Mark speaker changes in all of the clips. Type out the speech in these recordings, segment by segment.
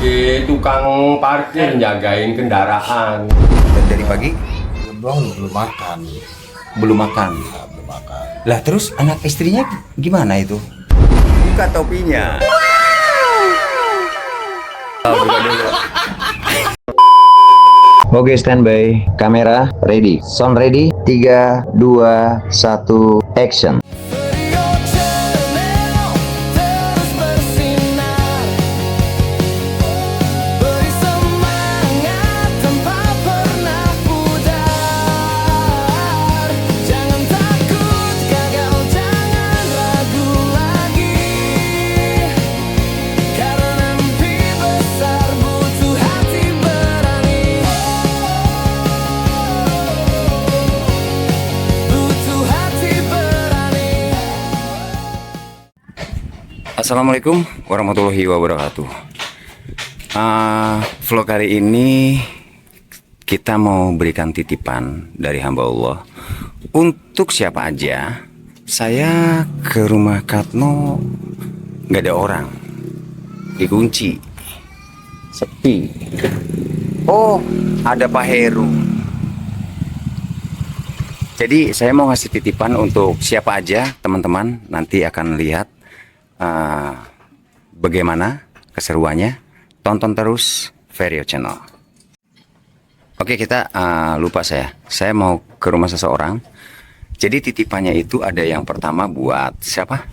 Speaker 1: sebagai tukang parkir jagain kendaraan.
Speaker 2: Dan dari pagi
Speaker 3: Belum makan.
Speaker 2: belum makan.
Speaker 3: Nah, belum makan.
Speaker 2: Lah terus anak istrinya gimana itu? Buka topinya. Oh, buka dulu. Oke, standby. Kamera ready. Sound ready. 3, 2, 1, action. Assalamualaikum warahmatullahi wabarakatuh. Vlog hari ini kita mau berikan titipan dari hamba Allah untuk siapa aja. Saya ke rumah Katno nggak ada orang, dikunci, sepi. Oh, ada Pak Heru. Jadi saya mau ngasih titipan untuk siapa aja teman-teman. Nanti akan lihat bagaimana keseruannya. Tonton terus Vario Channel. Oke, kita lupa saya mau ke rumah seseorang. Jadi titipannya itu ada yang pertama buat siapa?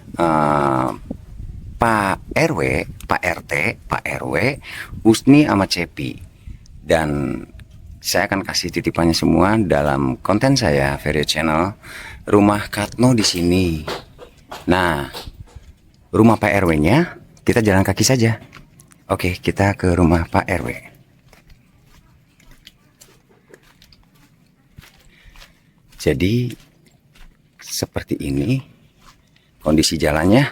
Speaker 2: Pak RW, Pak RT, Pak RW, Husni sama Cepi. Dan saya akan kasih titipannya semua dalam konten saya Vario Channel. Rumah Katno di sini. Nah, rumah Pak RW-nya kita jalan kaki saja. Oke, kita ke rumah Pak RW. Jadi seperti ini kondisi jalannya.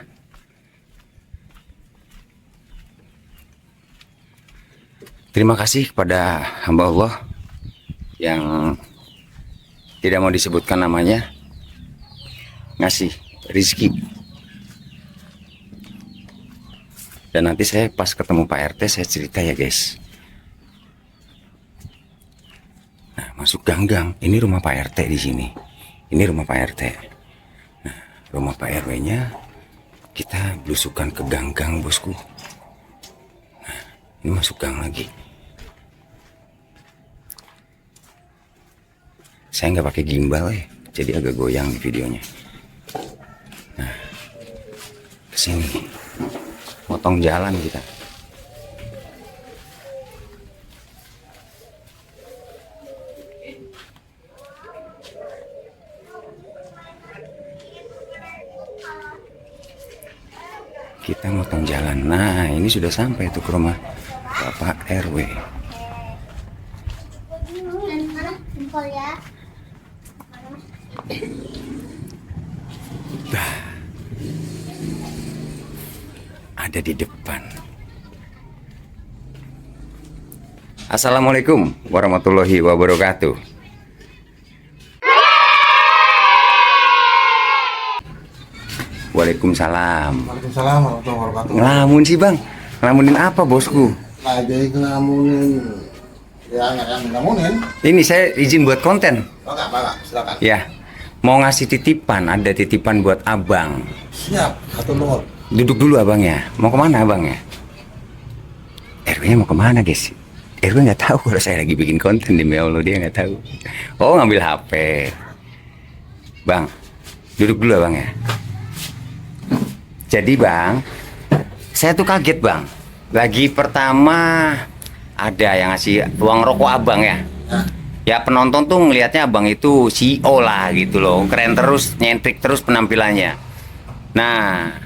Speaker 2: Terima kasih kepada hamba Allah yang tidak mau disebutkan namanya, ngasih rizki. Dan nanti saya pas ketemu Pak RT saya cerita ya guys. Nah, masuk gang-gang. Ini rumah Pak RT di sini. Ini rumah Pak RT. Nah, rumah Pak RW-nya kita belusukan ke gang-gang bosku. Nah, ini masuk gang lagi. Saya nggak pakai gimbal ya, jadi agak goyang di videonya. Nah, kesini. Potong jalan kita. Kita motong jalan. Nah, ini sudah sampai tuh ke rumah Bapak RW. Ada di depan. Assalamualaikum warahmatullahi wabarakatuh. Waalaikumsalam.
Speaker 3: Waalaikumsalam warahmatullahi wabarakatuh.
Speaker 2: Ngelamun sih bang. Ngelamunin apa bosku?
Speaker 3: Lagi ngelamunin. Ya, yang ngelamunin.
Speaker 2: Ini saya izin buat konten.
Speaker 3: Pak, silakan.
Speaker 2: Ya, mau ngasih titipan. Ada titipan buat abang.
Speaker 3: Siap, satu nomor.
Speaker 2: Duduk dulu abangnya. Mau kemana abangnya? RW-nya mau kemana guys? RW nggak tahu kalau saya lagi bikin konten, demi Allah dia nggak tahu. Oh, ngambil HP. Bang, duduk dulu abangnya. Jadi bang, saya tuh kaget bang. Lagi pertama ada yang ngasih uang rokok abang ya. Ya penonton tuh ngelihatnya abang itu CEO lah gitu loh. Keren terus, nyentrik terus penampilannya. Nah,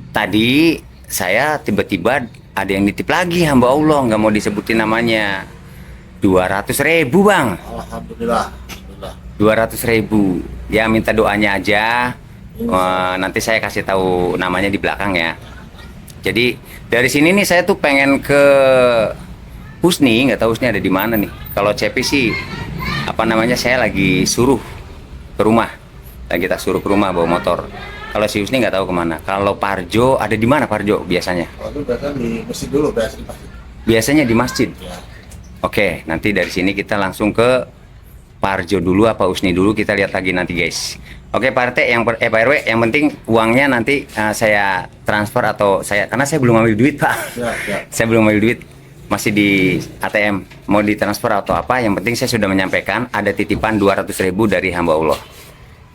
Speaker 2: tadi saya tiba-tiba ada yang nitip lagi hamba Allah, nggak mau disebutin namanya. 200.000 bang.
Speaker 3: Alhamdulillah.
Speaker 2: 200.000. Ya minta doanya aja. Nanti saya kasih tahu namanya di belakang ya. Jadi dari sini nih saya tuh pengen ke Husni, nggak tahu Husni ada di mana nih. Kalau Cepi sih apa namanya saya lagi suruh ke rumah. Lagi kita suruh ke rumah bawa motor. Kalau si Husni nggak tahu kemana. Kalau Parjo ada di mana Parjo biasanya?
Speaker 3: Waktu biasa di masjid dulu biasa di masjid.
Speaker 2: Biasanya di masjid.
Speaker 3: Ya.
Speaker 2: Oke, nanti dari sini kita langsung ke Pak Arjo dulu apa Usni dulu, kita lihat lagi nanti guys. Oke Pak RT, Pak RW, yang penting uangnya nanti saya transfer atau karena saya belum ambil duit Pak.
Speaker 3: Ya, ya.
Speaker 2: Saya belum ambil duit, masih di ATM, mau ditransfer atau apa, yang penting saya sudah menyampaikan ada titipan 200.000 dari hamba Allah.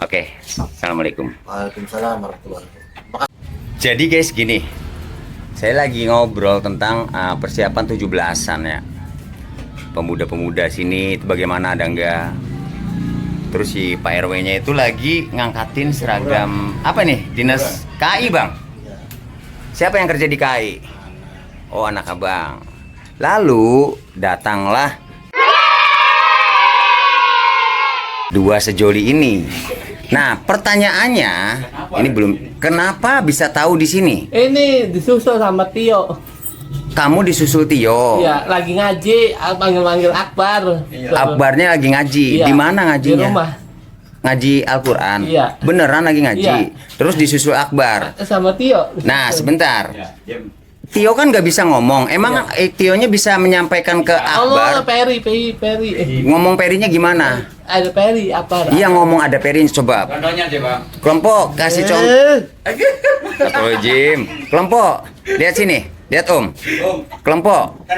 Speaker 2: Oke, Assalamualaikum.
Speaker 3: Waalaikumsalam warahmatullahi wabarakatuh.
Speaker 2: Jadi guys gini, saya lagi ngobrol tentang persiapan 17-an ya. Pemuda-pemuda sini itu bagaimana, ada enggak? Terus si Pak RW-nya itu lagi ngangkatin seragam apa nih? Dinas KI Bang.
Speaker 3: Ya.
Speaker 2: Siapa yang kerja di KI? Oh, anak abang. Lalu datanglah dua sejoli ini. Nah, pertanyaannya ini belum, kenapa bisa tahu di sini?
Speaker 4: Ini disusul sama Tio.
Speaker 2: Kamu disusul Tio.
Speaker 4: Iya, lagi ngaji, manggil-manggil Akbar.
Speaker 2: Akbarnya lagi ngaji.
Speaker 4: Iya,
Speaker 2: Di mana ngajinya?
Speaker 4: Di rumah.
Speaker 2: Ngaji Al-Quran.
Speaker 4: Iya.
Speaker 2: Beneran lagi ngaji.
Speaker 4: Iya.
Speaker 2: Terus disusul Akbar.
Speaker 4: Sama Tio.
Speaker 2: Nah, sebentar. Tio kan nggak bisa ngomong. Emang Tionya bisa menyampaikan ke
Speaker 4: Allah,
Speaker 2: Akbar?
Speaker 4: Peri.
Speaker 2: Ngomong perinya gimana?
Speaker 4: Ada Peri, Akbar.
Speaker 2: Iya, ngomong ada peri, coba.
Speaker 5: Contohnya aja bang.
Speaker 2: Kelompok kasih contoh. Jim. Kelompok. Lihat sini. Lihat Om. Kelompok.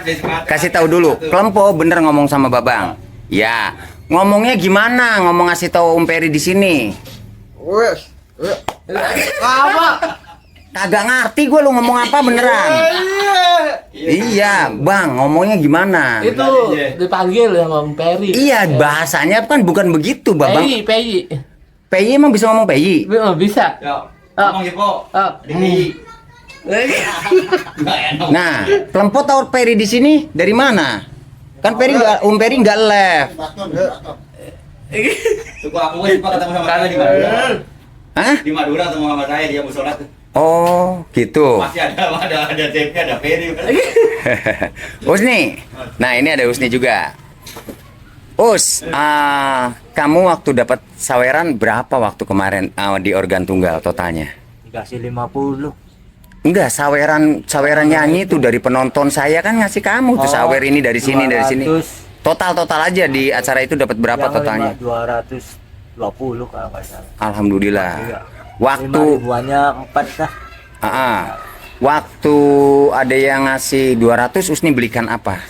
Speaker 2: Kasih tahu dulu. Kelompok bener ngomong sama Babang. Ya. Ngomongnya gimana? Ngomong ngasih tahu Om Peri di sini.
Speaker 4: Apa?
Speaker 2: Kagak ngerti gue lu ngomong apa beneran. Iya, Bang, ngomongnya gimana?
Speaker 4: Itu dipanggil sama Om Peri.
Speaker 2: Iya, bahasanya kan bukan begitu, Babang.
Speaker 4: Peri.
Speaker 2: PY emang bisa ngomong PY?
Speaker 4: Bisa.
Speaker 5: Ngomong gitu.
Speaker 2: Nah, Kelompok tahu Peri di sini dari mana? Kan Peri nggak, Om Peri nggak live.
Speaker 3: Baton.
Speaker 5: Tuh aku sih ketemu sama saya di Madura.
Speaker 2: Hah?
Speaker 5: Di Madura ketemu sama saya dia musola tuh.
Speaker 2: Oh, gitu.
Speaker 5: Masih ada tape-nya, ada Peri.
Speaker 2: Usni. Nah, ini ada Usni juga. Kamu waktu dapat saweran berapa waktu kemarin di organ tunggal totalnya?
Speaker 6: Dikasih 50.
Speaker 2: Enggak, saweran nyanyi itu dari penonton saya kan ngasih kamu tuh sawer ini dari sini dari sini.
Speaker 6: 200.
Speaker 2: Total aja di acara itu dapat berapa totalnya?
Speaker 6: 220 kalau nggak salah.
Speaker 2: Alhamdulillah.
Speaker 6: Iya.
Speaker 2: Waktu
Speaker 6: 5 ribuannya 4 dah.
Speaker 2: Waktu ada yang ngasih 200 Usni belikan apa?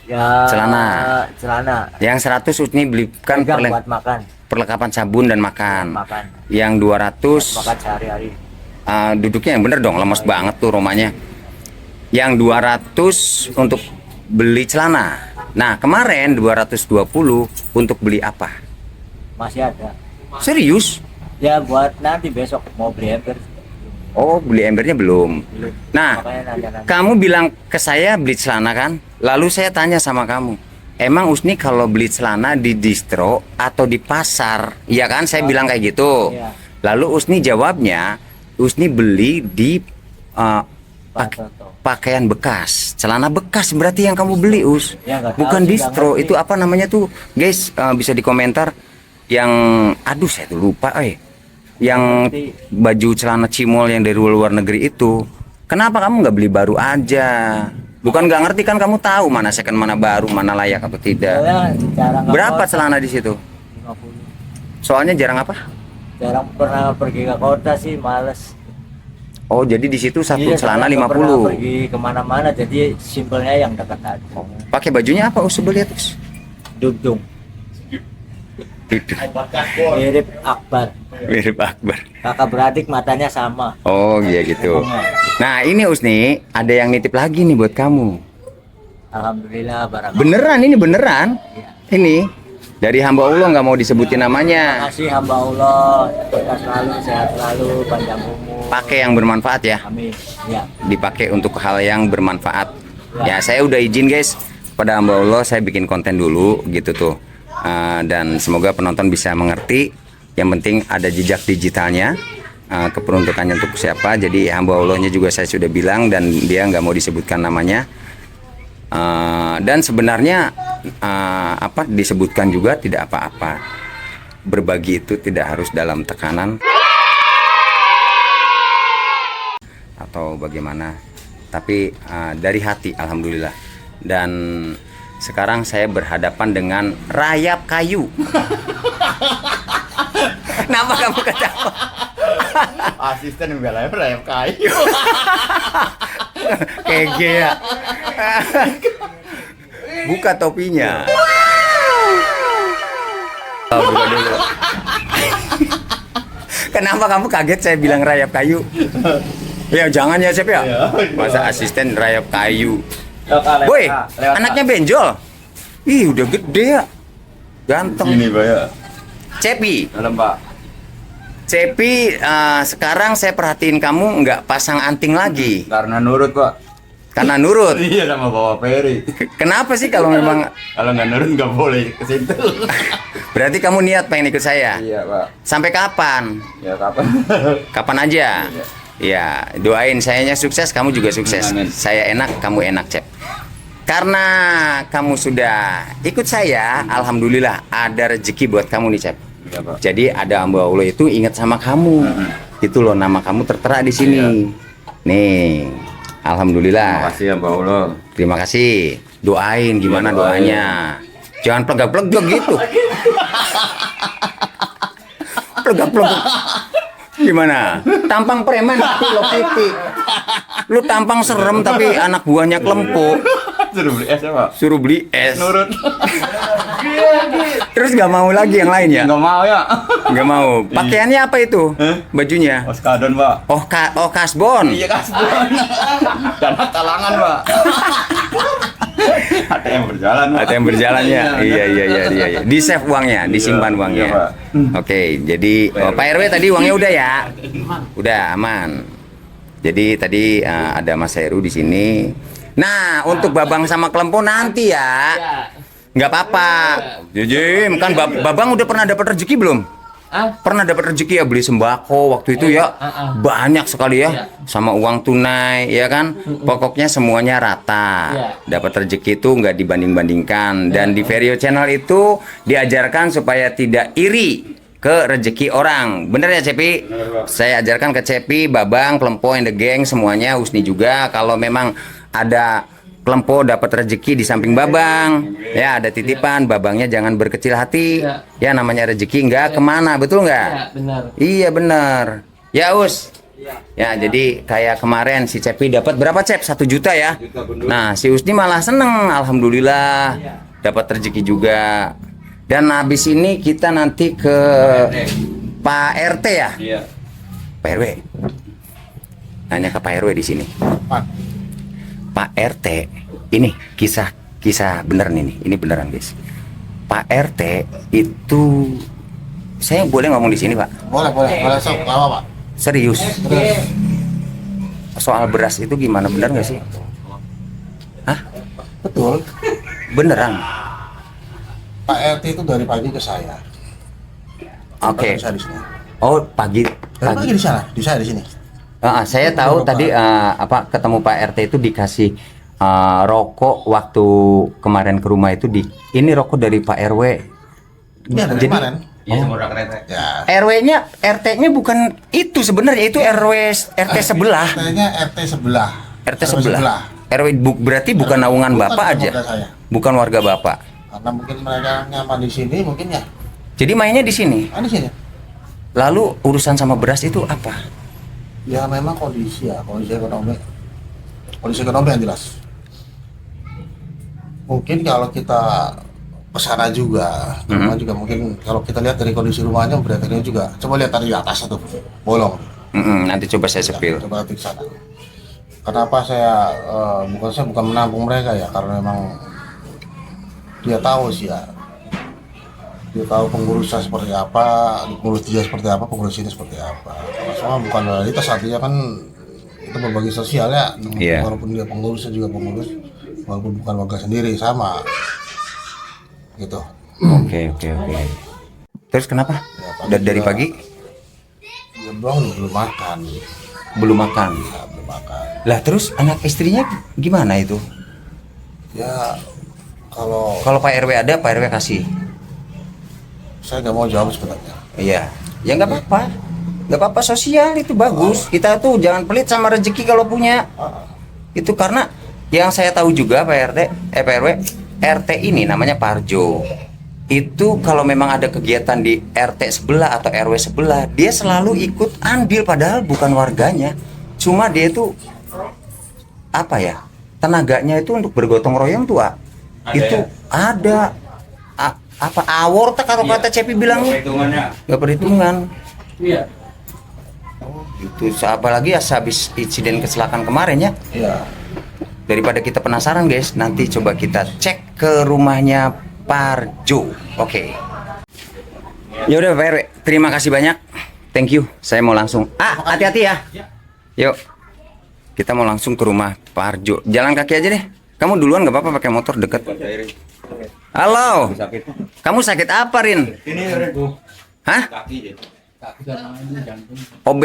Speaker 6: Ya,
Speaker 2: Celana. Yang 100 Usni belikan
Speaker 6: Pegang buat makan.
Speaker 2: perlengkapan sabun dan makan.
Speaker 6: Makan.
Speaker 2: Yang 200
Speaker 6: Makan sehari-hari.
Speaker 2: duduknya yang bener dong, lemes banget tuh rumahnya. Yang 200 untuk beli celana. Nah, kemarin 220 untuk beli apa?
Speaker 6: Masih ada.
Speaker 2: Serius?
Speaker 6: Ya buat nanti besok mau beli ember.
Speaker 2: Oh, beli embernya belum.
Speaker 6: Belum.
Speaker 2: Nah,
Speaker 6: Makanya nanti.
Speaker 2: kamu bilang ke saya beli celana kan? Lalu saya tanya sama kamu, emang Usni kalau beli celana di distro atau di pasar? Iya kan? Saya bilang kayak gitu.
Speaker 6: Iya.
Speaker 2: Lalu Usni jawabnya, Usni beli di pakaian bekas, celana bekas berarti yang kamu beli
Speaker 6: Ya, nggak tahu
Speaker 2: bukan
Speaker 6: sih,
Speaker 2: distro.
Speaker 6: nggak ngerti.
Speaker 2: Itu apa namanya tuh, guys? Bisa di komentar. Yang, aduh saya tuh lupa, yang baju celana cimol yang dari luar negeri itu. Kenapa kamu nggak beli baru aja? Bukan nggak ngerti kan, kamu tahu mana second, mana baru, mana layak atau tidak.
Speaker 6: Ya, jarang
Speaker 2: Berapa
Speaker 6: ke kota.
Speaker 2: celana di situ?
Speaker 6: 50.
Speaker 2: Soalnya jarang apa?
Speaker 6: Jarang pernah pergi ke kota sih, males.
Speaker 2: Oh, jadi di situ satu
Speaker 6: Iya,
Speaker 2: celana
Speaker 6: saya nggak pernah
Speaker 2: 50.
Speaker 6: pergi kemana-mana, jadi simpelnya yang dekat aja.
Speaker 2: Pakai bajunya apa? Coba lihat, Us.
Speaker 6: Dudung. Mirip Akbar.
Speaker 2: Mirip Akbar.
Speaker 6: Kakak beradik matanya sama.
Speaker 2: Oh, iya gitu. Nah, ini Usni, ada yang nitip lagi nih buat kamu.
Speaker 6: Alhamdulillah barang.
Speaker 2: Beneran, ini beneran.
Speaker 6: Iya.
Speaker 2: Ini dari hamba Allah, nggak mau disebutin namanya.
Speaker 6: Makasih hamba Allah, kita selalu sehat selalu, panjang umur.
Speaker 2: Pakai yang bermanfaat ya.
Speaker 6: Amin. Ya.
Speaker 2: Dipakai untuk hal yang bermanfaat. Ya, saya udah izin guys pada hamba Allah, saya bikin konten dulu gitu tuh. Dan semoga penonton bisa mengerti. Yang penting ada jejak digitalnya, keperuntukannya untuk siapa. Jadi hamba Allahnya juga saya sudah bilang dan dia nggak mau disebutkan namanya. Dan sebenarnya apa disebutkan juga tidak apa-apa. Berbagi itu tidak harus dalam tekanan atau bagaimana. tapi dari hati alhamdulillah. Dan sekarang saya berhadapan dengan rayap kayu. Kenapa kamu ketawa?
Speaker 3: Asisten membela rayap kayu.
Speaker 2: Kege ya. Buka topinya. Oh, buka dulu. Kenapa kamu kaget saya bilang rayap kayu? Ya jangan ya Cep ya. Masa asisten rayap kayu. Boy, anaknya benjol. Ih, udah gede ya. Ganteng.
Speaker 5: Ini Pak ya.
Speaker 2: Cepi.
Speaker 5: Dalam Pak.
Speaker 2: Cepi, sekarang saya perhatiin kamu nggak pasang anting lagi.
Speaker 5: Karena nurut Pak.
Speaker 2: Karena nurut.
Speaker 5: Iya sama Bapak Peri.
Speaker 2: Kenapa sih kalau memang
Speaker 5: Kalau nggak nurut nggak boleh ke situ.
Speaker 2: berarti kamu niat pengen ikut saya?
Speaker 5: Iya Pak.
Speaker 2: Sampai kapan?
Speaker 5: Ya kapan?
Speaker 2: Kapan aja? Ya, doain sayanya sukses, kamu juga sukses.
Speaker 5: Amin.
Speaker 2: Saya enak, kamu enak, Cep. Karena kamu sudah ikut saya, alhamdulillah ada rezeki buat kamu nih, Cep.
Speaker 5: Iya Pak.
Speaker 2: Jadi ada hamba Allah itu ingat sama kamu. Itu loh, nama kamu tertera di sini. Nih, alhamdulillah.
Speaker 5: Makasih ya Pak Allah.
Speaker 2: Terima kasih. Doain gimana doanya. Jangan plegak-plegak gitu. Plegak-plegak. Gimana? Tampang preman tapi lo pipi. Lu tampang serem tapi anak buahnya kelempo.
Speaker 5: Suruh beli es ya Pak.
Speaker 2: Suruh beli es.
Speaker 5: Nurut.
Speaker 2: Terus gak mau lagi yang lain ya?
Speaker 5: Nggak mau ya.
Speaker 2: Gak mau. Pakaiannya apa itu? Bajunya?
Speaker 5: Oskadon Pak.
Speaker 2: Oh kasbon.
Speaker 5: Iya kasbon. Dana talangan Pak. Ada yang berjalan Pak.
Speaker 2: Ada yang berjalannya. Iya. Di save uangnya, disimpan
Speaker 5: Iya,
Speaker 2: uangnya.
Speaker 5: iya, Pak.
Speaker 2: Oke, jadi Pak RW tadi uangnya udah ya? Udah aman. Jadi tadi ada Mas Heru di sini. Nah, untuk Babang sama Kelempo nanti ya. Nggak apa-apa. Jujim, kan Babang udah pernah dapat rezeki belum? Pernah dapat rezeki ya beli sembako waktu itu ya banyak sekali ya sama uang tunai ya kan pokoknya semuanya rata dapat rezeki itu nggak dibanding-bandingkan dan di Vario Channel itu diajarkan supaya tidak iri ke rezeki orang bener ya Cepi saya ajarkan ke Cepi Babang Kelempo and the gang semuanya Husni juga kalau memang ada Kelempo dapat rezeki di samping Babang ya ada titipan Babangnya jangan berkecil hati ya namanya rezeki nggak kemana betul nggak
Speaker 4: Ya, benar.
Speaker 2: iya benar ya Us ya jadi kayak kemarin si Cepi dapat berapa Cep 1 juta ya nah si Usni malah seneng alhamdulillah dapat rezeki juga dan habis ini kita nanti ke Pak RT ya
Speaker 5: Iya.
Speaker 2: Pak RW nanya ke Pak RW di sini Pak RT, ini kisah beneran ini beneran guys. Pak RT itu, saya boleh ngomong di sini Pak?
Speaker 3: Boleh sok, nggak apa Pak.
Speaker 2: Serius? Soal beras itu gimana bener nggak sih? Hah?
Speaker 3: Betul.
Speaker 2: Beneran?
Speaker 3: Pak RT itu dari pagi ke saya.
Speaker 2: Oke.
Speaker 3: Saya di sini.
Speaker 2: Oh pagi.
Speaker 3: Dari pagi di sana, di saya di sini.
Speaker 2: Saya tahu tadi ketemu Pak RT itu dikasih rokok waktu kemarin ke rumah itu ini rokok dari Pak RW.
Speaker 3: Iya dari kemarin.
Speaker 5: Iya semua udah keren.
Speaker 3: Ya.
Speaker 2: RW-nya, RT-nya bukan itu sebenarnya itu RT sebelah.
Speaker 3: RT-nya RT sebelah.
Speaker 2: RT sebelah. RW berarti bukan naungan
Speaker 3: Bukan
Speaker 2: Bapak aja.
Speaker 3: warga saya.
Speaker 2: Bukan warga Bapak.
Speaker 3: Karena mungkin mereka nyaman di sini mungkin ya.
Speaker 2: Jadi mainnya di sini.
Speaker 3: Di sini.
Speaker 2: Lalu urusan sama beras itu apa?
Speaker 3: Ya memang kondisi ekonomi yang jelas. Mungkin kalau kita kesana juga, rumah juga mungkin kalau kita lihat dari kondisi rumahnya berarti ini juga. Coba lihat dari atas itu bolong.
Speaker 2: Nanti coba saya sepil.
Speaker 3: Coba lihat ke sana. Kenapa saya bukan menampung mereka ya karena memang dia tahu sih ya. Dia tahu pengurusnya seperti apa, pengurus dia seperti apa, pengurus ini seperti apa. Karena semua bukan loyalitas artinya kan itu berbagi sosial ya.
Speaker 2: Yeah.
Speaker 3: Walaupun dia pengurusnya juga pengurus, walaupun bukan warga sendiri sama. Gitu.
Speaker 2: Oke. Terus kenapa?
Speaker 3: Ya,
Speaker 2: Dari
Speaker 3: juga,
Speaker 2: pagi?
Speaker 3: Ya, belum makan.
Speaker 2: Belum makan.
Speaker 3: Ya, belum makan.
Speaker 2: Lah terus anak istrinya gimana itu?
Speaker 3: Ya kalau
Speaker 2: Pak RW ada, Pak RW kasih.
Speaker 3: saya nggak mau jawab sebenarnya.
Speaker 2: Iya. Ya nggak apa-apa. Nggak apa-apa sosial itu bagus. Kita tuh jangan pelit sama rezeki kalau punya. Itu karena yang saya tahu juga Pak RT, Pak RW, RT ini namanya Parjo. Itu kalau memang ada kegiatan di RT sebelah atau RW sebelah, dia selalu ikut andil padahal bukan warganya. Cuma dia itu apa ya? Tenaganya itu untuk bergotong royong tuh, itu ada apa awor tak kalau kata Cepi bilang nggak perhitungan.
Speaker 4: Iya.
Speaker 2: Itu apalagi ya habis insiden kecelakaan kemarin ya.
Speaker 3: Iya.
Speaker 2: Daripada kita penasaran guys, nanti coba kita cek ke rumahnya Parjo. Oke. Ya udah Pak RW, terima kasih banyak. Thank you. Saya mau langsung. Hati-hati ya. Yuk. Kita mau langsung ke rumah Parjo. Jalan kaki aja deh. Kamu duluan nggak apa-apa pakai motor deket. Halo. Kamu sakit apa, Rin?
Speaker 5: Ini Ren.
Speaker 2: Hah?
Speaker 5: Kaki.
Speaker 4: Jantung,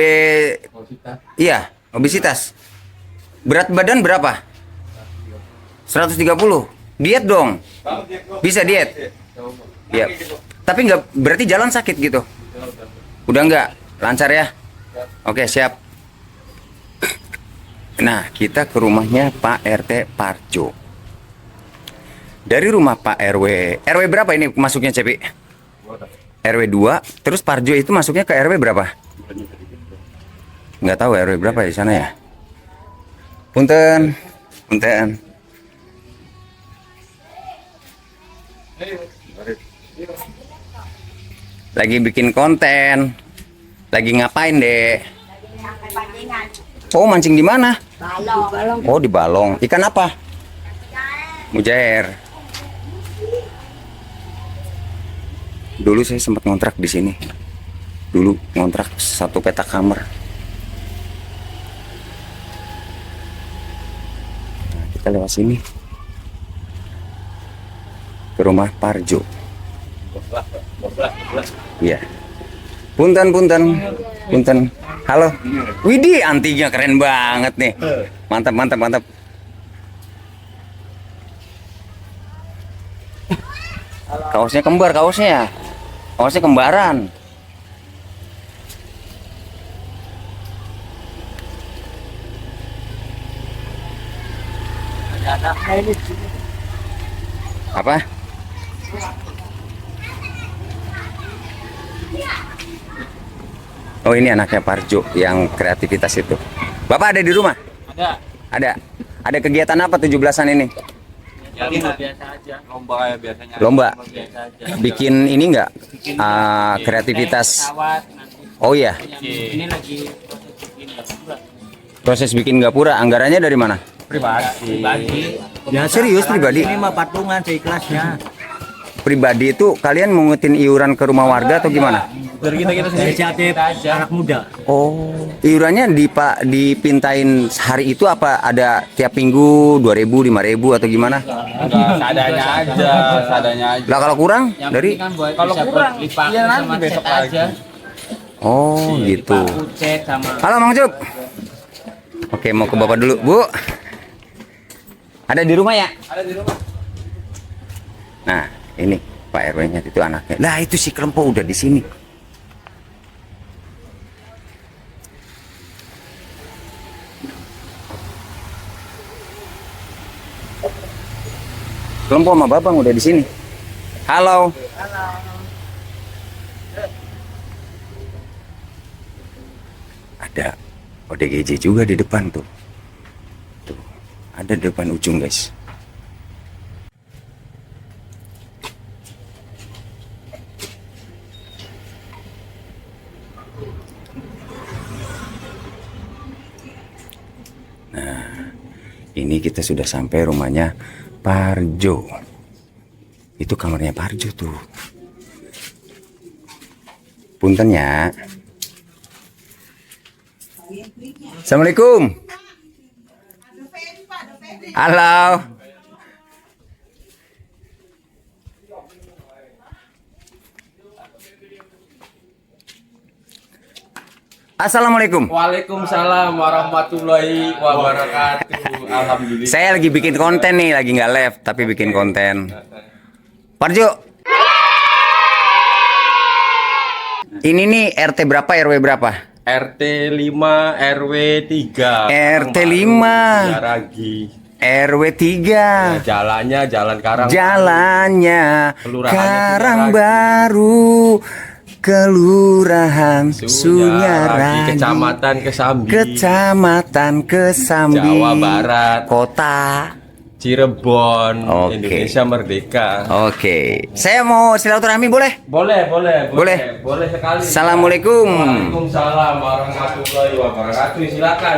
Speaker 2: Iya, obesitas. Berat badan berapa? 130. Diet dong. Bisa diet. Iya. Tapi nggak berarti jalan sakit gitu. Udah nggak lancar ya? Oke, siap. Nah, kita ke rumahnya Pak RT Parjo. Dari rumah Pak RW. RW berapa ini masuknya, Cepi? RW 2. Terus Parjo itu masuknya ke RW berapa? Nggak tahu RW berapa di sana ya. Punten. Punten. Lagi bikin konten. Lagi ngapain, Dek? Oh, mancing di mana?
Speaker 7: Balong.
Speaker 2: Oh, di Balong. Ikan apa? Mujair. Dulu saya sempat ngontrak di sini. Dulu ngontrak 1 petak kamar. Nah, kita lewat sini ke rumah Parjo. Iya. Punten, punten, punten. Halo. Widih, antinya keren banget nih. Mantap, mantap, mantap. Kaosnya kembar, kaosnya. Kaosnya kembaran. Apa? Oh, ini anaknya Parjo yang kreativitas itu. Bapak ada di rumah?
Speaker 6: Ada.
Speaker 2: Ada. Ada kegiatan apa 17-an ini?
Speaker 6: Ya, biasa aja.
Speaker 5: Lomba kayak biasanya.
Speaker 2: Lomba.
Speaker 6: Biasa aja.
Speaker 2: Bikin ini enggak? Kreativitas.
Speaker 6: Pesawat nanti.
Speaker 2: Oh iya.
Speaker 6: Ini lagi bikin gapura.
Speaker 2: Proses bikin gapura, anggarannya dari mana?
Speaker 6: Pribadi.
Speaker 2: Ya, serius pribadi.
Speaker 6: Ini mah patungan seikhlasnya.
Speaker 2: Pribadi itu kalian mengutin iuran ke rumah warga atau gimana?
Speaker 6: Dari kita sendiri. Inisiatif anak muda.
Speaker 2: Oh, iurannya dipintain hari itu apa ada tiap minggu 2.000, 5.000 atau gimana?
Speaker 5: Seadanya aja, seadanya aja.
Speaker 2: Lah kalau kurang dari
Speaker 6: Kalau kurang, ya nanti besok aja.
Speaker 2: Oh, gitu.
Speaker 6: Ucet sama.
Speaker 2: Halo Mang Cuk. Oke, mau ke Bapak dulu, Bu. Ada di rumah ya?
Speaker 5: Ada di rumah.
Speaker 2: Nah, ini Pak RW-nya itu anaknya. Lah, itu si Krempo udah di sini. Krempo sama Babang udah di sini. Halo. Ada ODGJ juga di depan tuh. Tuh, ada di depan ujung, guys. Ini kita sudah sampai rumahnya Parjo. Itu kamarnya Parjo tuh. Punten ya. Assalamualaikum. Halo. Assalamualaikum.
Speaker 1: Waalaikumsalam warahmatullahi wabarakatuh. Alhamdulillah.
Speaker 2: Saya lagi bikin konten nih, lagi nggak live tapi bikin konten. Parjo. Ini nih RT berapa RW berapa?
Speaker 1: RT 5 RW 3.
Speaker 2: RT 5
Speaker 1: Jaragi.
Speaker 2: RW 3.
Speaker 1: Jalannya Jalan Karang.
Speaker 2: Jalannya
Speaker 1: Kelurahannya
Speaker 2: Karangbaru, Kelurahan Sunyaragi,
Speaker 1: Kecamatan Kesambi.
Speaker 2: Kecamatan Kesambi,
Speaker 1: Jawa Barat.
Speaker 2: Kota.
Speaker 1: Cirebon.
Speaker 2: Oke.
Speaker 1: Indonesia Merdeka.
Speaker 2: Oke, saya mau silaturahmi boleh?
Speaker 1: Boleh
Speaker 2: Boleh.
Speaker 1: Boleh sekali.
Speaker 2: Assalamualaikum.
Speaker 1: Waalaikumsalam warahmatullahi wabarakatuh. Silakan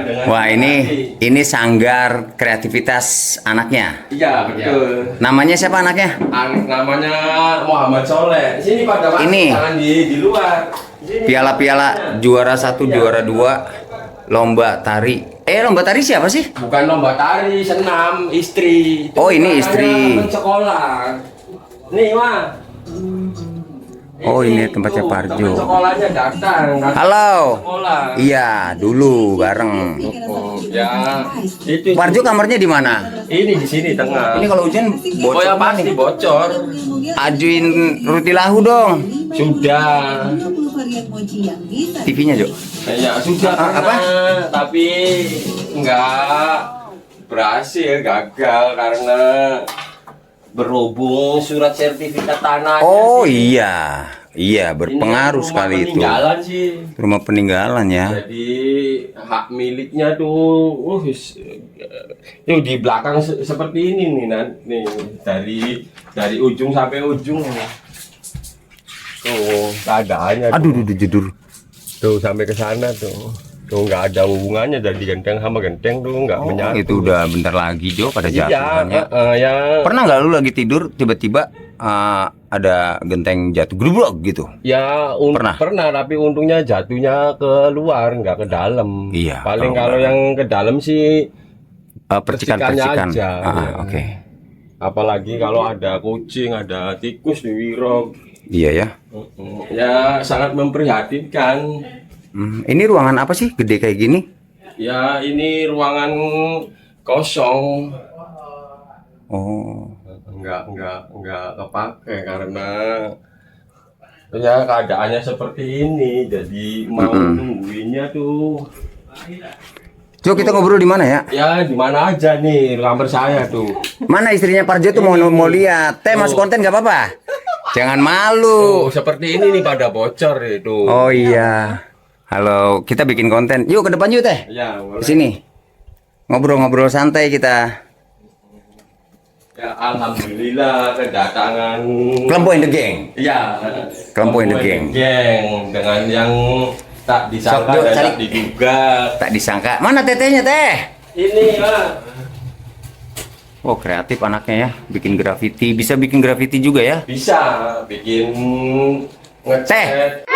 Speaker 1: dengan
Speaker 2: Wah,
Speaker 1: hati.
Speaker 2: ini sanggar kreativitas anaknya.
Speaker 1: Iya, betul.
Speaker 2: Namanya siapa anaknya?
Speaker 1: Namanya Muhammad Soleh. Sini pada masuk,
Speaker 2: Ini.
Speaker 1: jangan di luar. Sini.
Speaker 2: Piala-piala juara 1, juara 2 lomba tari. Lomba tari siapa sih?
Speaker 1: Bukan lomba tari, senam, istri. Itu
Speaker 2: Oh, ini
Speaker 1: makanya
Speaker 2: istri.
Speaker 1: teman sekolah. Nih, Wah.
Speaker 2: Oh, ini tempatnya Parjo.
Speaker 1: Teman sekolahnya datang.
Speaker 2: Halo.
Speaker 1: Sekolah.
Speaker 2: Iya, dulu bareng.
Speaker 1: Oh, ya. Itu.
Speaker 2: Parjo kamarnya di mana?
Speaker 1: Ini di sini tengah.
Speaker 2: Ini kalau hujan
Speaker 1: Oh ya pasti bocor.
Speaker 2: Ajuin rutilahu dong.
Speaker 1: Sudah.
Speaker 2: TV-nya, Jo.
Speaker 1: Ya sudah
Speaker 2: Apa?
Speaker 1: pernah, tapi nggak berhasil, gagal karena berhubung surat sertifikat tanah.
Speaker 2: Oh iya. Iya, berpengaruh sekali itu.
Speaker 1: Peninggalan sih.
Speaker 2: Rumah peninggalan ya.
Speaker 1: Jadi hak miliknya tuh, tuh di belakang seperti ini nih, nih dari ujung sampai ujung. Tuh keadaannya.
Speaker 2: Aduh, jujur.
Speaker 1: Tuh sampai ke sana tuh. Tuh nggak ada hubungannya dari genteng sama genteng tuh nggak menyatu.
Speaker 2: Itu udah bentar lagi, Jo, pada
Speaker 1: Iya,
Speaker 2: jatuhannya.
Speaker 1: ya.
Speaker 2: Pernah nggak lu lagi tidur tiba-tiba ada genteng jatuh grublok gitu?
Speaker 1: Ya
Speaker 2: Pernah?
Speaker 1: tapi untungnya jatuhnya ke luar nggak ke dalam.
Speaker 2: Iya,
Speaker 1: Paling
Speaker 2: kalau
Speaker 1: kalau yang ke dalam sih
Speaker 2: Percikan-percikan.
Speaker 1: aja. Ya.
Speaker 2: Oke.
Speaker 1: Apalagi kalau ada kucing, ada tikus di Wiro.
Speaker 2: Iya ya.
Speaker 1: Ya sangat memprihatinkan.
Speaker 2: Ini ruangan apa sih gede kayak gini?
Speaker 1: Ya ini ruangan kosong.
Speaker 2: Oh.
Speaker 1: Nggak kepake karena ya keadaannya seperti ini. Jadi mau nungguinnya tuh.
Speaker 2: Jo, kita ngobrol di mana ya?
Speaker 1: Ya di mana aja nih kamar saya tuh.
Speaker 2: Mana istrinya Parjo tuh mau lihat. Teh masuk konten nggak apa-apa? Jangan malu.
Speaker 1: Oh, seperti ini nih pada bocor itu.
Speaker 2: Oh iya. Halo, kita bikin konten. Yuk ke depan yuk Teh.
Speaker 1: Ya,
Speaker 2: Di sini. Ngobrol-ngobrol santai kita.
Speaker 1: Ya, alhamdulillah kedatangan
Speaker 2: Kelempo in the gang.
Speaker 1: ya
Speaker 2: Kelompok in the gang.
Speaker 1: dengan yang tak disangka
Speaker 2: Sok, Jok,
Speaker 1: dan
Speaker 2: cari.
Speaker 1: tak diduga.
Speaker 2: Tak disangka. Mana tetenya Teh?
Speaker 1: Ini Pak.
Speaker 2: Oh, kreatif anaknya ya. Bikin graffiti. Bisa bikin graffiti juga ya?
Speaker 1: Bisa bikin ngecat.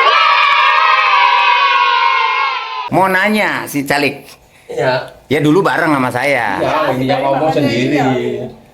Speaker 2: Mau nanya si Calik.
Speaker 1: Ya,
Speaker 2: Ya dulu bareng sama saya.
Speaker 1: ya ini yang ngomong sendiri.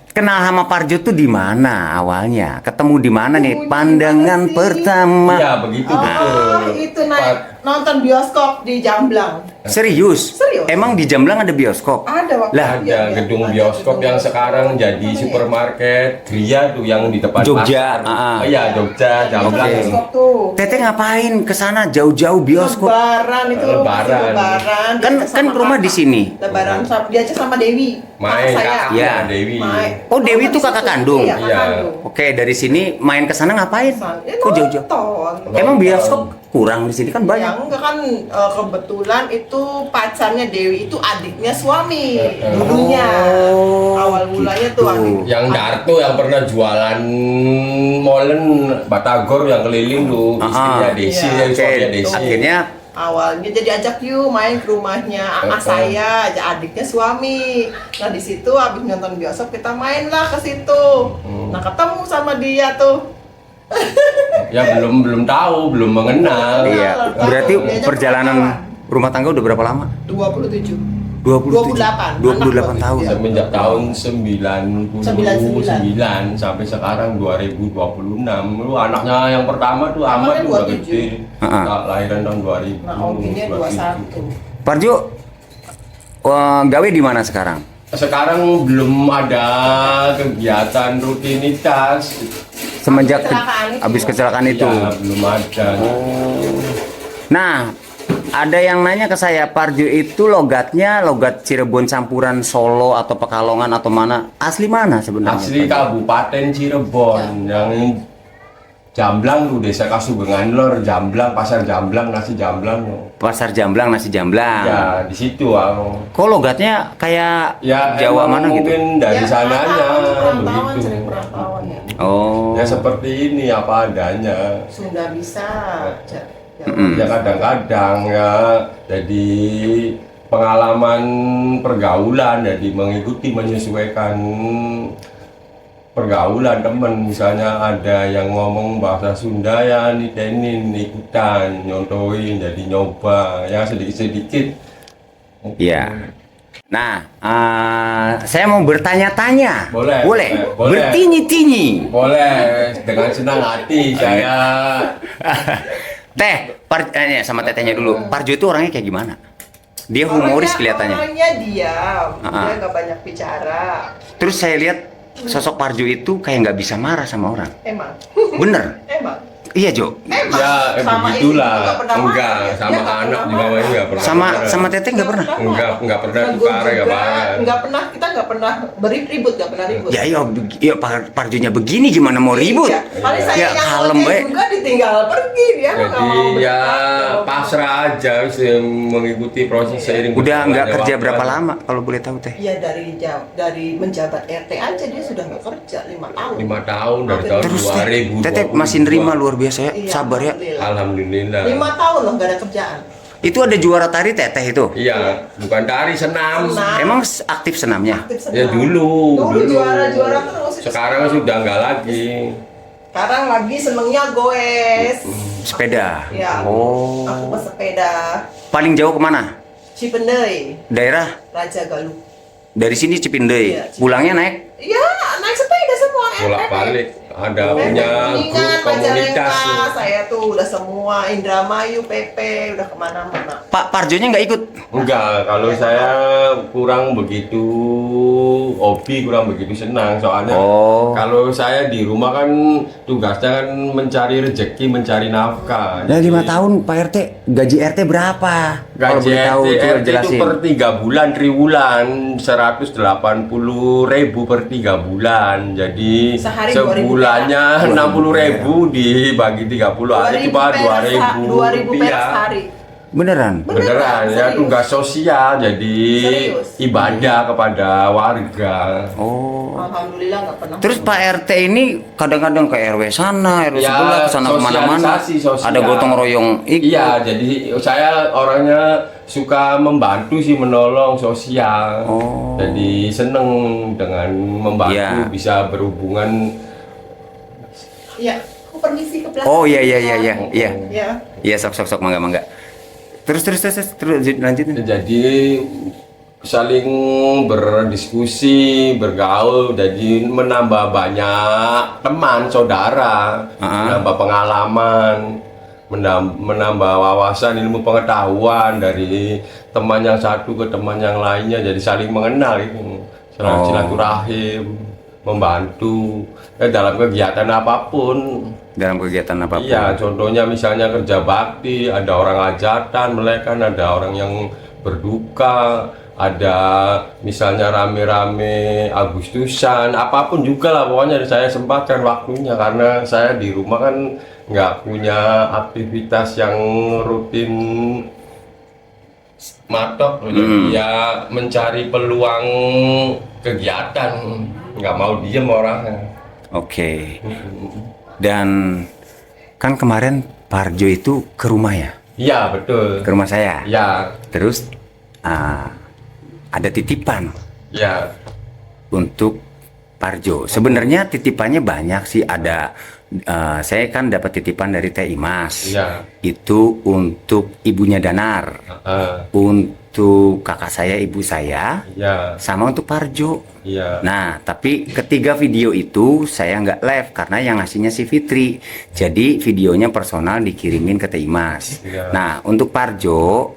Speaker 2: Kenal sama Parjo tuh di mana awalnya? Ketemu di mana nih? Pandangan pertama.
Speaker 1: Ya begitu betul.
Speaker 7: Oh, itu naik nonton bioskop di Jamblang.
Speaker 2: Serius?
Speaker 7: Serius.
Speaker 2: Emang di Jamblang ada bioskop?
Speaker 7: Ada waktu
Speaker 2: Lah,
Speaker 7: itu, ya,
Speaker 1: Ada gedung
Speaker 7: ada
Speaker 1: bioskop
Speaker 7: gedung
Speaker 1: yang
Speaker 7: bioskop.
Speaker 1: sekarang jadi
Speaker 7: Namanya?
Speaker 1: supermarket Gria tuh yang di depan
Speaker 2: Jogja,
Speaker 1: pasar. Iya, Jogja, Jamblang.
Speaker 2: Oke.
Speaker 7: Bioskop tuh.
Speaker 2: Teteh ngapain ke sana jauh-jauh bioskop?
Speaker 7: Lebaran itu
Speaker 1: Lebaran.
Speaker 7: Lebaran.
Speaker 2: Kan
Speaker 7: diajak
Speaker 2: kan
Speaker 7: sama
Speaker 2: rumah
Speaker 7: kakak.
Speaker 2: di sini.
Speaker 7: Lebaran diajak sama Dewi.
Speaker 1: Main
Speaker 7: kakak saya.
Speaker 1: kakak
Speaker 2: Iya.
Speaker 1: Dewi.
Speaker 7: Main.
Speaker 2: Oh, Dewi
Speaker 7: Rumah
Speaker 2: tuh
Speaker 7: di
Speaker 2: kakak
Speaker 7: situ.
Speaker 2: kandung?
Speaker 7: Iya, kakak
Speaker 1: Iya.
Speaker 7: kandung.
Speaker 2: Oke, dari sini main ke sana ngapain?
Speaker 7: Ya,
Speaker 2: Kok jauh-jauh?
Speaker 7: nonton.
Speaker 2: Emang bioskop kurang di sini kan
Speaker 7: Ya
Speaker 2: banyak.
Speaker 7: enggak kan kebetulan itu pacarnya Dewi itu adiknya suami dulunya.
Speaker 2: Oh,
Speaker 7: Awal mulanya tuh
Speaker 2: gitu.
Speaker 7: adik.
Speaker 1: Yang Darto yang pernah jualan molen Batagor yang keliling tuh istrinya Desi,
Speaker 7: Iya.
Speaker 1: yang
Speaker 2: Oke,
Speaker 1: suaminya Desi.
Speaker 2: akhirnya
Speaker 7: Awalnya jadi ajak yuk main ke rumahnya saya, adiknya suami. Nah di situ habis nonton bioskop kita main lah ke situ. Nah ketemu sama dia tuh.
Speaker 1: Ya belum tahu, belum mengenal.
Speaker 2: iya. Berarti perjalanan rumah tangga udah berapa lama?
Speaker 7: 27.
Speaker 2: 28 tahun.
Speaker 1: Semenjak tahun 99 sampai sekarang 2026. Lu anaknya yang pertama tuh Ahmad tuh udah
Speaker 7: 27.
Speaker 1: gede. Lahiran tahun 2000.
Speaker 7: Nah Oginya 21.
Speaker 2: Parjo, gawe di mana sekarang?
Speaker 1: Sekarang belum ada kegiatan rutinitas.
Speaker 2: Semenjak
Speaker 7: Kecelakaan itu.
Speaker 2: habis kecelakaan itu.
Speaker 1: Ya, belum ada.
Speaker 2: Nah, ada yang nanya ke saya, Parjo itu logatnya logat Cirebon campuran Solo atau Pekalongan atau mana? Asli mana sebenarnya?
Speaker 1: Asli Kabupaten Cirebon yang Jamblang tuh, Desa Kasugengan Lor, Jamblang, Pasar Jamblang, nasi Jamblang.
Speaker 2: Pasar Jamblang, nasi Jamblang.
Speaker 1: Ya, di situ aku.
Speaker 2: Kok logatnya kayak
Speaker 1: Ya,
Speaker 2: Jawa
Speaker 1: emang
Speaker 2: mana gitu?
Speaker 1: mungkin dari sananya
Speaker 7: perantauan,
Speaker 1: begitu.
Speaker 7: sering perantauan ya.
Speaker 2: Oh.
Speaker 1: Ya seperti ini apa adanya.
Speaker 7: Sunda bisa.
Speaker 1: Ya kadang-kadang ya jadi pengalaman pergaulan, jadi mengikuti menyesuaikan pergaulan temen. Misalnya ada yang ngomong bahasa Sunda ya nitenin ikutan nyontoin, jadi nyoba ya sedikit-sedikit.
Speaker 2: Iya. Nah, saya mau bertanya-tanya.
Speaker 1: Boleh.
Speaker 2: Boleh.
Speaker 1: Boleh.
Speaker 2: Bertinyi-tinyi.
Speaker 1: Boleh, dengan senang hati saya.
Speaker 2: Sama tetehnya dulu. Parjo itu orangnya kayak gimana? Dia humoris kelihatannya.
Speaker 7: Orangnya diam,
Speaker 2: Ah.
Speaker 7: dia nggak banyak bicara.
Speaker 2: Terus saya lihat sosok Parjo itu kayak nggak bisa marah sama orang.
Speaker 7: Emang,
Speaker 2: Bener?
Speaker 7: emang.
Speaker 2: Iya, Jo.
Speaker 7: Emang.
Speaker 1: Ya,
Speaker 7: Sama
Speaker 1: begitulah.
Speaker 7: istri nggak pernah
Speaker 1: Enggak,
Speaker 7: marah. Dia
Speaker 1: sama
Speaker 7: nggak
Speaker 1: anak
Speaker 7: pernah
Speaker 1: juga
Speaker 7: marah.
Speaker 1: enggak pernah.
Speaker 2: Sama
Speaker 1: marah.
Speaker 2: sama teteh nggak pernah.
Speaker 1: Enggak pernah
Speaker 7: Negur
Speaker 1: tukar ya,
Speaker 7: juga,
Speaker 1: Pak.
Speaker 7: nggak pernah, kita nggak pernah ribut, nggak pernah ribut.
Speaker 2: Ya, iya Parjonya begini gimana mau ribut?
Speaker 7: Iya. Paling saya
Speaker 2: Ya,
Speaker 7: yang
Speaker 2: kalem,
Speaker 7: ngojek
Speaker 2: baik.
Speaker 7: juga ditinggal pergi, dia nggak
Speaker 1: Jadi
Speaker 7: mau
Speaker 1: ya
Speaker 7: bergerak.
Speaker 1: pasrah aja mengikuti proses seiring
Speaker 2: Udah nggak
Speaker 1: berjalannya
Speaker 2: kerja
Speaker 1: waktu.
Speaker 2: berapa lama kalau boleh tahu teh?
Speaker 7: Ya dari menjabat RT aja dia sudah nggak kerja 5 tahun.
Speaker 1: 5 tahun dari tahun
Speaker 2: Terus
Speaker 1: 2000.
Speaker 2: teteh masih nerima luar biasa ya.
Speaker 7: Iya,
Speaker 2: Sabar ya.
Speaker 1: Alhamdulillah.
Speaker 7: 5 tahun loh nggak ada kerjaan.
Speaker 2: Itu ada juara tari teteh itu.
Speaker 1: Iya, bukan tari, senam.
Speaker 7: Senam.
Speaker 2: Emang aktif senamnya?
Speaker 7: Aktif senam.
Speaker 1: Ya dulu.
Speaker 7: juara terus.
Speaker 1: Sekarang sudah enggak lagi.
Speaker 7: Sekarang lagi senengnya goes.
Speaker 2: Sepeda.
Speaker 7: Ya.
Speaker 2: Oh.
Speaker 7: Aku pesepeda.
Speaker 2: Paling jauh kemana?
Speaker 7: Cipendei,
Speaker 2: Daerah
Speaker 7: Raja Galuh.
Speaker 2: dari sini Cipindei.
Speaker 7: Iya, Cipindei.
Speaker 2: Pulangnya naik.
Speaker 7: Ya, naik sepeda semua.
Speaker 1: Bolak-balik. Ada punya grup
Speaker 7: Kuningan,
Speaker 1: komunitas.
Speaker 7: Majalengka, saya tuh udah semua Indramayu, PP, udah kemana-mana.
Speaker 2: Pak Parjonya nggak ikut.
Speaker 1: Enggak, kalau saya kurang begitu hobi, kurang begitu senang. Soalnya
Speaker 2: Oh.
Speaker 1: kalau saya di rumah kan tugasnya kan mencari rezeki, mencari nafkah.
Speaker 2: Nah 5 tahun Pak RT, gaji RT berapa? Kalau
Speaker 1: Gaji
Speaker 2: boleh tahu
Speaker 1: RT
Speaker 2: coba
Speaker 1: itu
Speaker 2: jelasin.
Speaker 1: per 3 bulan, triwulan 180.000 per 3 bulan. Jadi
Speaker 7: Sehari 2.000
Speaker 1: sebulannya 60.000 dibagi 30 hari cuma 2.000
Speaker 7: 2.000 perak
Speaker 1: rupiah.
Speaker 7: sehari.
Speaker 2: Beneran?
Speaker 1: Beneran ya,
Speaker 7: serius.
Speaker 1: tugas sosial, jadi
Speaker 7: Serius.
Speaker 1: ibadah kepada warga.
Speaker 2: Oh.
Speaker 7: Alhamdulillah nggak pernah.
Speaker 2: Terus Pak RT ini kadang-kadang ke RW sana, RW
Speaker 1: Ya,
Speaker 2: sebelah, kesana kemana-mana.
Speaker 1: sosialisasi sosial.
Speaker 2: Ada gotong royong ikut.
Speaker 1: Iya, jadi saya orangnya suka membantu sih, menolong sosial.
Speaker 2: Oh.
Speaker 1: Jadi seneng dengan membantu,
Speaker 2: Iya.
Speaker 1: bisa berhubungan.
Speaker 7: Ya, aku permisi ke belakang.
Speaker 2: Oh iya iya iya iya iya.
Speaker 7: Ya.
Speaker 2: Iya sok mangga. Terus lanjutin.
Speaker 1: Jadi saling berdiskusi, bergaul, jadi menambah banyak teman, saudara, menambah pengalaman, menambah wawasan, ilmu pengetahuan dari teman yang satu ke teman yang lainnya, jadi saling mengenal itu, silaturahim, membantu dalam kegiatan apapun.
Speaker 2: Dalam kegiatan apapun.
Speaker 1: Iya, contohnya misalnya kerja bakti, ada orang hajatan, melahirkan, ada orang yang berduka, ada misalnya rame-rame Agustusan, apapun juga lah, pokoknya saya sempatkan waktunya karena saya di rumah kan nggak punya aktivitas yang rutin matok, jadi ya mencari peluang kegiatan, nggak mau diem orangnya.
Speaker 2: Oke. Dan kan kemarin Parjo itu ke rumah ya?
Speaker 1: Iya, betul.
Speaker 2: Ke rumah saya.
Speaker 1: Ya,
Speaker 2: Terus ada titipan
Speaker 1: ya.
Speaker 2: untuk Parjo. Sebenarnya titipannya banyak sih. Ada saya kan dapat titipan dari Teh Imas.
Speaker 1: Iya.
Speaker 2: Itu untuk ibunya Danar, untuk kakak saya, ibu saya,
Speaker 1: Ya,
Speaker 2: sama untuk Parjo.
Speaker 1: iya.
Speaker 2: Nah, tapi ketiga video itu saya nggak live karena yang ngasihnya si Fitri. Jadi videonya personal dikirimin ke Teh Imas.
Speaker 1: Iya.
Speaker 2: Nah, untuk Parjo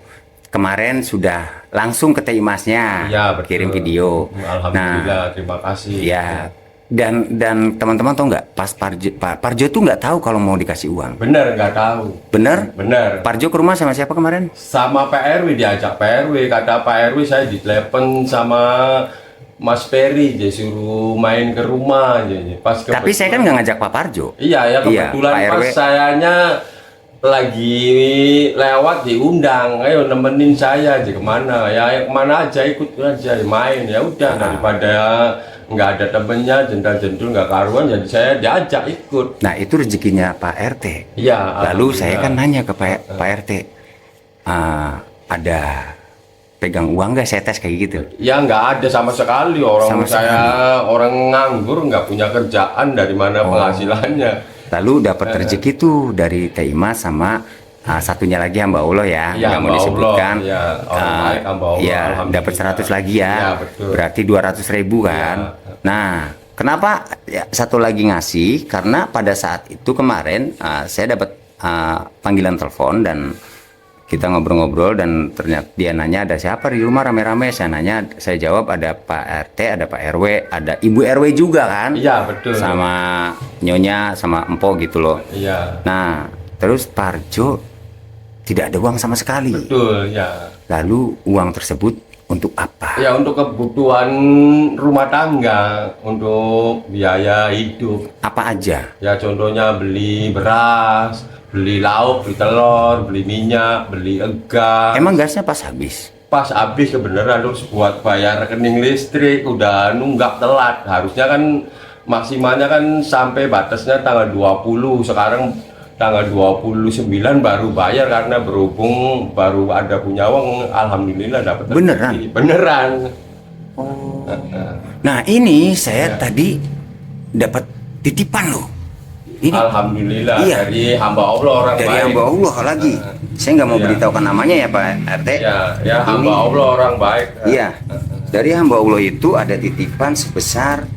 Speaker 2: kemarin sudah langsung ke Teh Imasnya
Speaker 1: Iya, betul.
Speaker 2: kirim video.
Speaker 1: Alhamdulillah, terima kasih.
Speaker 2: Ya, Dan teman-teman tahu nggak, pas Parjo tuh nggak tahu kalau mau dikasih uang.
Speaker 1: Bener, nggak tahu.
Speaker 2: Bener?
Speaker 1: Bener.
Speaker 2: Parjo ke rumah sama siapa kemarin?
Speaker 1: Sama Pak RW, diajak Pak RW. Kata Pak RW saya ditelepon sama Mas Peri, dia suruh main ke rumah. Pas
Speaker 2: Tapi saya kan nggak ngajak Pak Parjo.
Speaker 1: Iya, ya
Speaker 2: Iya,
Speaker 1: kebetulan
Speaker 2: Pak
Speaker 1: pas
Speaker 2: RW.
Speaker 1: sayanya lagi lewat diundang, ayo nemenin saya aja kemana, ya kemana aja ikut aja main, ya udah daripada nggak ada temennya jendal-jendul nggak karuan, jadi saya diajak ikut.
Speaker 2: Nah itu rezekinya Pak RT.
Speaker 1: Iya.
Speaker 2: Lalu saya kan
Speaker 1: alhamdulillah.
Speaker 2: nanya ke Pak RT, ada pegang uang nggak, saya tes kayak gitu.
Speaker 1: Ya nggak ada sama sekali, orang
Speaker 2: Sama
Speaker 1: saya orang nganggur nggak punya kerjaan, dari mana penghasilannya.
Speaker 2: Lalu dapat rezeki tuh dari Teh Imas sama satunya lagi hamba Allah ya,
Speaker 1: Iya,
Speaker 2: nggak mau
Speaker 1: hamba
Speaker 2: disebutkan.
Speaker 1: Allah, ya, orang baik, hamba Allah,
Speaker 2: Ya,
Speaker 1: alhamdulillah.
Speaker 2: dapat 100 lagi ya.
Speaker 1: Iya, betul.
Speaker 2: Berarti 200.000 kan.
Speaker 1: Iya.
Speaker 2: Nah, kenapa ya, satu lagi ngasih? Karena pada saat itu kemarin saya dapat panggilan telepon dan kita ngobrol-ngobrol, dan ternyata dia nanya ada siapa di rumah rame-rame. Saya jawab ada Pak RT, ada Pak RW, ada Ibu RW juga kan.
Speaker 1: Iya betul.
Speaker 2: Sama nyonya sama empo gitu loh.
Speaker 1: Iya
Speaker 2: Nah, terus Parjo tidak ada uang sama sekali.
Speaker 1: betul ya.
Speaker 2: Lalu uang tersebut untuk apa?
Speaker 1: Ya untuk kebutuhan rumah tangga, untuk biaya hidup.
Speaker 2: Apa aja?
Speaker 1: Ya contohnya beli beras, beli lauk, beli telur, beli minyak, beli gas.
Speaker 2: Emang gasnya pas habis?
Speaker 1: Pas habis kebenaran terus buat bayar rekening listrik udah nunggak telat. Harusnya kan maksimalnya kan sampai batasnya tanggal 20. Sekarang tanggal 29 baru bayar karena berhubung baru ada punya uang, alhamdulillah dapat.
Speaker 2: Beneran?
Speaker 1: Beneran.
Speaker 2: Nah, ini saya
Speaker 1: Ya.
Speaker 2: tadi dapat titipan loh. Ini
Speaker 1: Alhamdulillah
Speaker 2: Iya.
Speaker 1: dari hamba Allah orang
Speaker 2: dari
Speaker 1: baik.
Speaker 2: hamba Allah lagi. Saya nggak mau
Speaker 1: Iya.
Speaker 2: beritahukan namanya ya Pak RT.
Speaker 1: Ya hamba
Speaker 2: Ini-
Speaker 1: Allah orang baik.
Speaker 2: Iya. Dari hamba Allah itu ada titipan sebesar,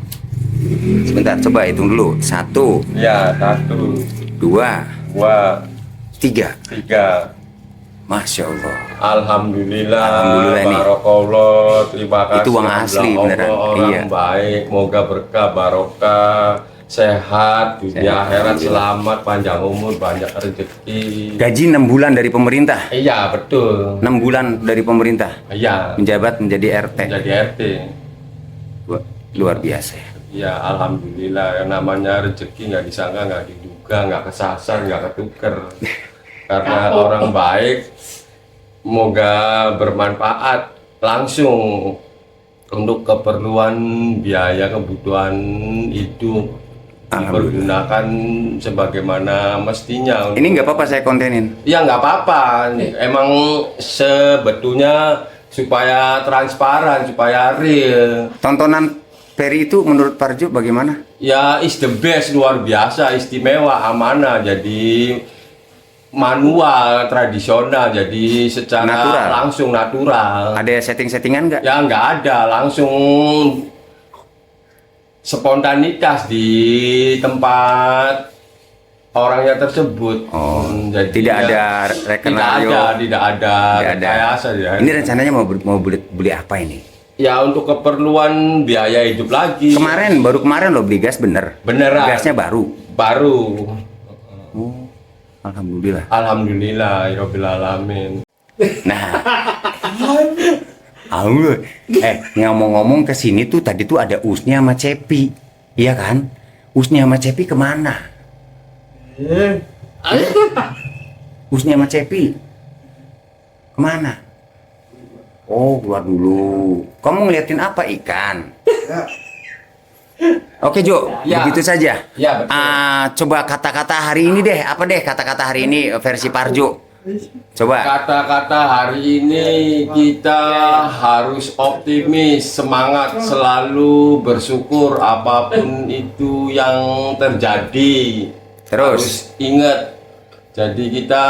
Speaker 2: sebentar coba hitung dulu. 1,
Speaker 1: Ya 1,
Speaker 2: 2,
Speaker 1: 2,
Speaker 2: 3.
Speaker 1: 3.
Speaker 2: Masya Allah.
Speaker 1: Alhamdulillah,
Speaker 2: Alhamdulillah nih.
Speaker 1: Barakallah, terima kasih.
Speaker 2: Itu uang asli
Speaker 1: Allah,
Speaker 2: beneran.
Speaker 1: Orang
Speaker 2: Iya.
Speaker 1: baik, moga berkah, barokah, sehat, dunia
Speaker 2: Sehat,
Speaker 1: akhirat
Speaker 2: alhamdulillah.
Speaker 1: selamat, panjang umur, banyak rezeki.
Speaker 2: Gaji 6 bulan dari pemerintah.
Speaker 1: Iya betul.
Speaker 2: 6 bulan dari pemerintah.
Speaker 1: Iya.
Speaker 2: Menjabat menjadi RT.
Speaker 1: Jadi RT.
Speaker 2: Luar biasa ya.
Speaker 1: Ya alhamdulillah, yang namanya rezeki nggak disangka, nggak diduga, nggak kesasar, nggak ketuker. Karena orang baik, moga bermanfaat langsung untuk keperluan biaya kebutuhan hidup, dipergunakan sebagaimana mestinya.
Speaker 2: Ini nggak apa-apa saya kontenin.
Speaker 1: Ya nggak apa-apa, emang sebetulnya supaya transparan, supaya real.
Speaker 2: Tontonan Peri itu menurut Parjo bagaimana?
Speaker 1: Ya is the best, luar biasa, istimewa, amanah, jadi manual, tradisional, jadi secara
Speaker 2: Natural.
Speaker 1: langsung natural.
Speaker 2: Ada setting-settingan nggak?
Speaker 1: Ya nggak ada, langsung spontanitas di tempat orangnya tersebut.
Speaker 2: Oh,
Speaker 1: jadi
Speaker 2: tidak
Speaker 1: ya,
Speaker 2: ada rekenario.
Speaker 1: tidak ada
Speaker 2: Tidak ada.
Speaker 1: rekayasa, tidak ada.
Speaker 2: Ini rencananya mau beli apa ini?
Speaker 1: Ya untuk keperluan biaya hidup lagi.
Speaker 2: Baru kemarin lo beli gas bener.
Speaker 1: Beneran.
Speaker 2: Gasnya baru.
Speaker 1: Baru.
Speaker 2: Alhamdulillah.
Speaker 1: Alhamdulillah, Rabbil Alamin.
Speaker 2: Nah, ngomong-ngomong ke sini tuh tadi tuh ada Usnya sama Cepi, iya kan? Usnya sama Cepi kemana? Usnya sama Cepi kemana? Oh, keluar dulu. Kamu ngeliatin apa, ikan? Oke Jo,
Speaker 1: Ya.
Speaker 2: begitu saja.
Speaker 1: Ya, betul.
Speaker 2: Coba kata-kata hari ini deh. Apa deh kata-kata hari ini versi Parjo? Coba.
Speaker 1: Kata-kata hari ini kita harus optimis, semangat, selalu bersyukur apapun itu yang terjadi.
Speaker 2: Terus?
Speaker 1: Harus ingat, jadi kita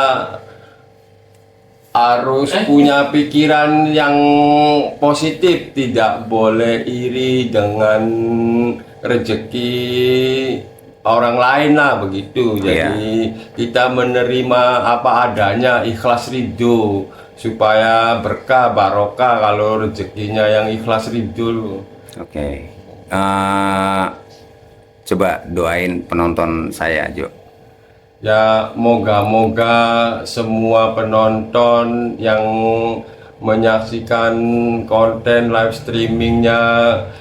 Speaker 1: harus punya pikiran yang positif, tidak boleh iri dengan rezeki orang lain lah begitu. Jadi kita menerima apa adanya, ikhlas ridho, supaya berkah barokah kalau rezekinya yang ikhlas ridho.
Speaker 2: Oke. Coba doain penonton saya, Jo.
Speaker 1: Ya, moga-moga semua penonton yang menyaksikan konten live streamingnya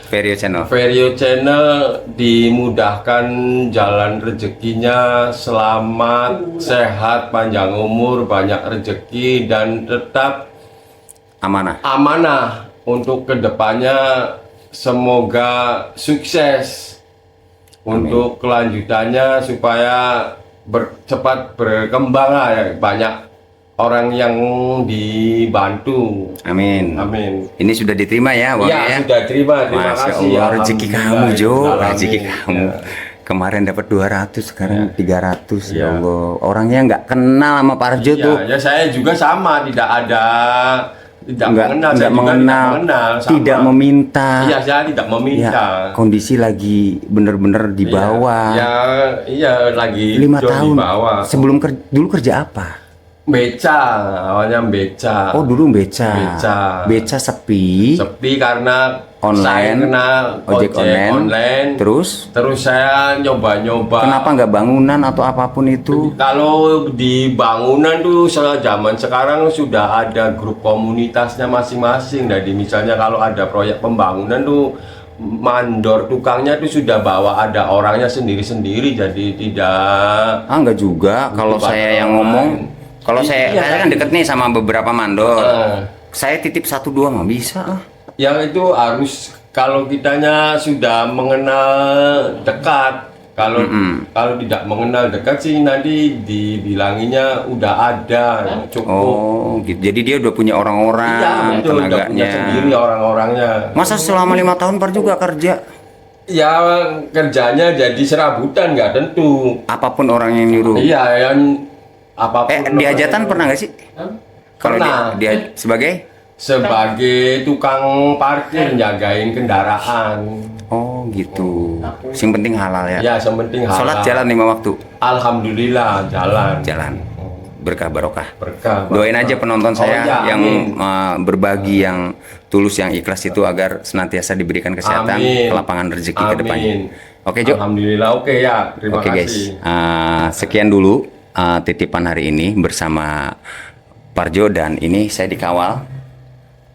Speaker 2: Vario Channel.
Speaker 1: Vario Channel dimudahkan jalan rezekinya, selamat, sehat, panjang umur, banyak rezeki, dan tetap amanah untuk kedepannya. Semoga sukses untuk kelanjutannya supaya cepat berkembang lah ya. Banyak orang yang dibantu.
Speaker 2: Amin.
Speaker 1: Amin.
Speaker 2: Ini sudah diterima ya, uangnya
Speaker 1: Ya,
Speaker 2: ya?
Speaker 1: sudah terima
Speaker 2: Masya
Speaker 1: kasih.
Speaker 2: Allah, rezeki kamu, Jo.
Speaker 1: Alhamdulillah.
Speaker 2: Rezeki kamu.
Speaker 1: Ya.
Speaker 2: Kemarin dapat 200, sekarang 300. Ya
Speaker 1: Ya.
Speaker 2: Allah. Orangnya nggak kenal sama Pak Arjo tuh.
Speaker 1: Ya, saya juga sama, tidak mengenal, saya juga tidak mengenal, sama.
Speaker 2: tidak meminta.
Speaker 1: Iya, saya tidak meminta.
Speaker 2: Ya, kondisi lagi bener-bener di bawah.
Speaker 1: Iya, lagi
Speaker 2: 5
Speaker 1: di
Speaker 2: tahun.
Speaker 1: bawah.
Speaker 2: Sebelum dulu kerja apa?
Speaker 1: Beca, awalnya beca.
Speaker 2: Oh, dulu beca.
Speaker 1: Beca.
Speaker 2: Sepi.
Speaker 1: Sepi karena
Speaker 2: Online.
Speaker 1: saya kena
Speaker 2: Ojek
Speaker 1: online.
Speaker 2: Terus
Speaker 1: saya nyoba-nyoba.
Speaker 2: kenapa nggak bangunan atau apapun itu?
Speaker 1: Kalau di bangunan tuh zaman sekarang sudah ada grup komunitasnya masing-masing. Jadi misalnya kalau ada proyek pembangunan tuh mandor tukangnya tuh sudah bawa ada orangnya sendiri-sendiri, jadi tidak.
Speaker 2: Enggak juga. Kalau
Speaker 1: Butuh
Speaker 2: saya yang
Speaker 1: orang
Speaker 2: ngomong,
Speaker 1: lain.
Speaker 2: kalau
Speaker 1: Iya,
Speaker 2: saya kan deket nih sama beberapa mandor.
Speaker 1: Eh.
Speaker 2: Saya titip 1-2 mah bisa ah.
Speaker 1: Yang itu harus kalau kitanya sudah mengenal dekat. Kalau tidak mengenal dekat sih nanti dibilanginya udah ada cukup.
Speaker 2: Oh, gitu. Jadi dia udah punya
Speaker 1: Iya,
Speaker 2: orang-orang,
Speaker 1: betul, udah punya
Speaker 2: tenaganya.
Speaker 1: sendiri orang-orangnya.
Speaker 2: Masa selama 5 tahun Pak juga kerja?
Speaker 1: Ya kerjanya jadi serabutan, nggak tentu.
Speaker 2: Apapun orang yang nyuruh.
Speaker 1: Iya, yang apapun.
Speaker 2: Di hajatan pernah nggak sih? Kalau
Speaker 1: Pernah.
Speaker 2: dia sebagai?
Speaker 1: Sebagai tukang parkir jagain kendaraan.
Speaker 2: Oh gitu. Yang penting halal ya.
Speaker 1: Ya, yang penting halal.
Speaker 2: Sholat jalan 5 waktu.
Speaker 1: Alhamdulillah jalan.
Speaker 2: Jalan. Berkah barokah.
Speaker 1: Berkah.
Speaker 2: Doain aja penonton
Speaker 1: Oh,
Speaker 2: saya
Speaker 1: ya,
Speaker 2: yang
Speaker 1: amin.
Speaker 2: berbagi, yang tulus, yang ikhlas itu agar senantiasa diberikan kesehatan,
Speaker 1: Amin.
Speaker 2: lapangan rezeki ke
Speaker 1: Amin.
Speaker 2: depannya. Oke, Jo.
Speaker 1: Alhamdulillah, oke ya. Terima
Speaker 2: Oke, guys.
Speaker 1: kasih.
Speaker 2: Sekian dulu titipan hari ini bersama Parjo, dan ini saya dikawal.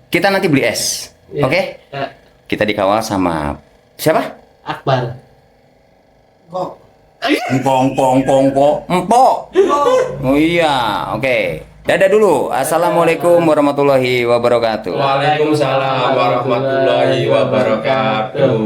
Speaker 2: Kita nanti beli es.
Speaker 6: Iya.
Speaker 2: Oke?
Speaker 6: Ya,
Speaker 2: Kita dikawal sama siapa?
Speaker 6: Akbar.
Speaker 2: Empok. Oh iya, oke. Dadah dulu. Assalamualaikum warahmatullahi wabarakatuh.
Speaker 1: Waalaikumsalam warahmatullahi wabarakatuh.